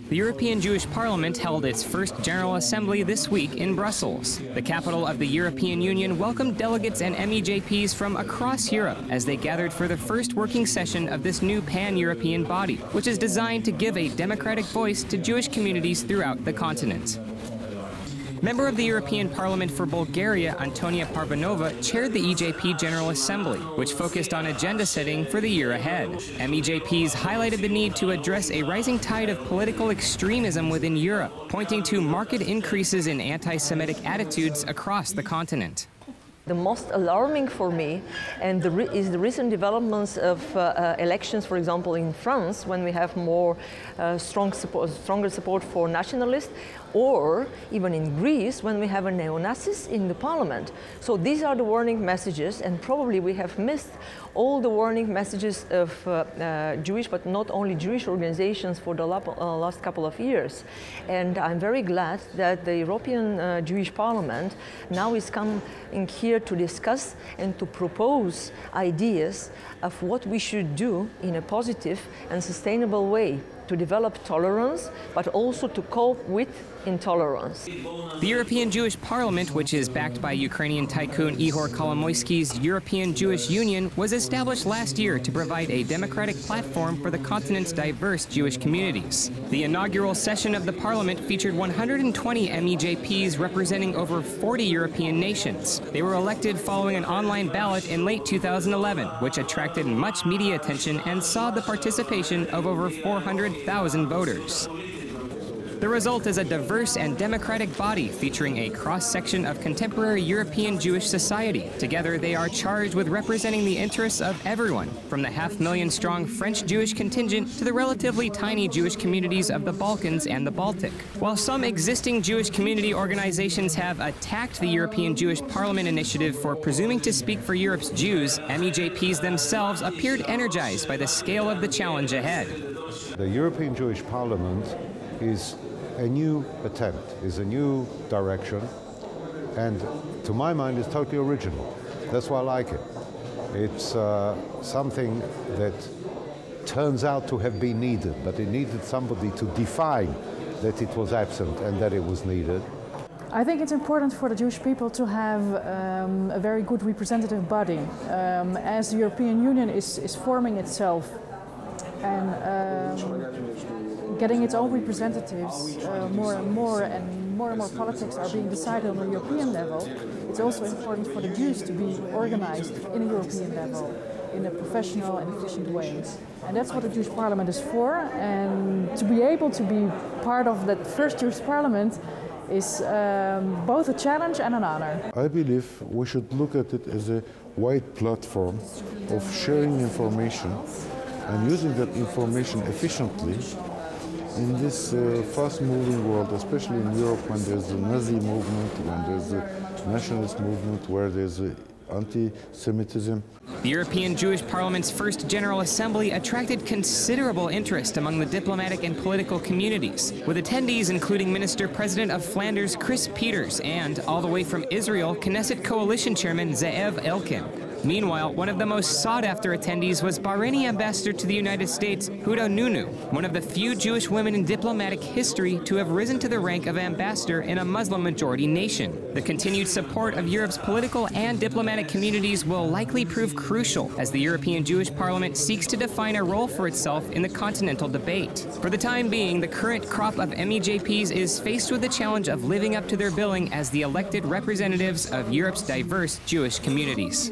The European Jewish Parliament held its first General Assembly this week in Brussels. The capital of the European Union welcomed delegates and MEJPs from across Europe as they gathered for the first working session of this new pan-European body, which is designed to give a democratic voice to Jewish communities throughout the continent. Member of the European Parliament for Bulgaria Antoniya Parvanova chaired the EJP General Assembly, which focused on agenda setting for the year ahead. MEJPs highlighted the need to address a rising tide of political extremism within Europe, pointing to marked increases in anti-Semitic attitudes across the continent. The most alarming for me is the recent developments of elections, for example, in France, when we have more stronger support for nationalists, or even in Greece, when we have a neo-Nazis in the parliament. So these are the warning messages, and probably we have missed all the warning messages of Jewish, but not only Jewish organizations for the last couple of years. And I'm very glad that the European Jewish Parliament now is coming here to discuss and to propose ideas of what we should do in a positive and sustainable way to develop tolerance, but also to cope with intolerance. The European Jewish Parliament, which is backed by Ukrainian Tycoon Ihor Kolomoiskiy's European Jewish Union, was established last year to provide a democratic platform for the continent's diverse Jewish communities. The inaugural session of the Parliament featured 120 MEJPs representing over 40 European nations. They were elected following an online ballot in late 2011, which attracted much media attention and saw the participation of over 400,000 voters. The result is a diverse and democratic body featuring a cross-section of contemporary European Jewish society. Together, they are charged with representing the interests of everyone, from the half-million-strong French Jewish contingent to the relatively tiny Jewish communities of the Balkans and the Baltic. While some existing Jewish community organizations have attacked the European Jewish Parliament initiative for presuming to speak for Europe's Jews, MEJPs themselves appeared energized by the scale of the challenge ahead. The European Jewish Parliament is a new attempt, is a new direction, and to my mind is totally original. That's why I like it. It's something that turns out to have been needed, but it needed somebody to define that it was absent and that it was needed. I think it's important for the Jewish people to have a very good representative body. As the European Union is forming itself and getting its own representatives, more and more politics are being decided on a European level. It's also important for the Jews to be organized in a European level in a professional and efficient way. And that's what the Jewish Parliament is for, and to be able to be part of that first Jewish Parliament is both a challenge and an honor. I believe we should look at it as a wide platform of sharing information and using that information efficiently in this fast-moving world, especially in Europe, when there's a Nazi movement, when there's a nationalist movement, where there's anti-Semitism. The European Jewish Parliament's first General Assembly attracted considerable interest among the diplomatic and political communities, with attendees including Minister-President of Flanders Chris Peters and, all the way from Israel, Knesset Coalition Chairman Ze'ev Elkin. Meanwhile, one of the most sought-after attendees was Bahraini Ambassador to the United States, Huda Nunu, one of the few Jewish women in diplomatic history to have risen to the rank of ambassador in a Muslim-majority nation. The continued support of Europe's political and diplomatic communities will likely prove crucial as the European Jewish Parliament seeks to define a role for itself in the continental debate. For the time being, the current crop of MEJPs is faced with the challenge of living up to their billing as the elected representatives of Europe's diverse Jewish communities.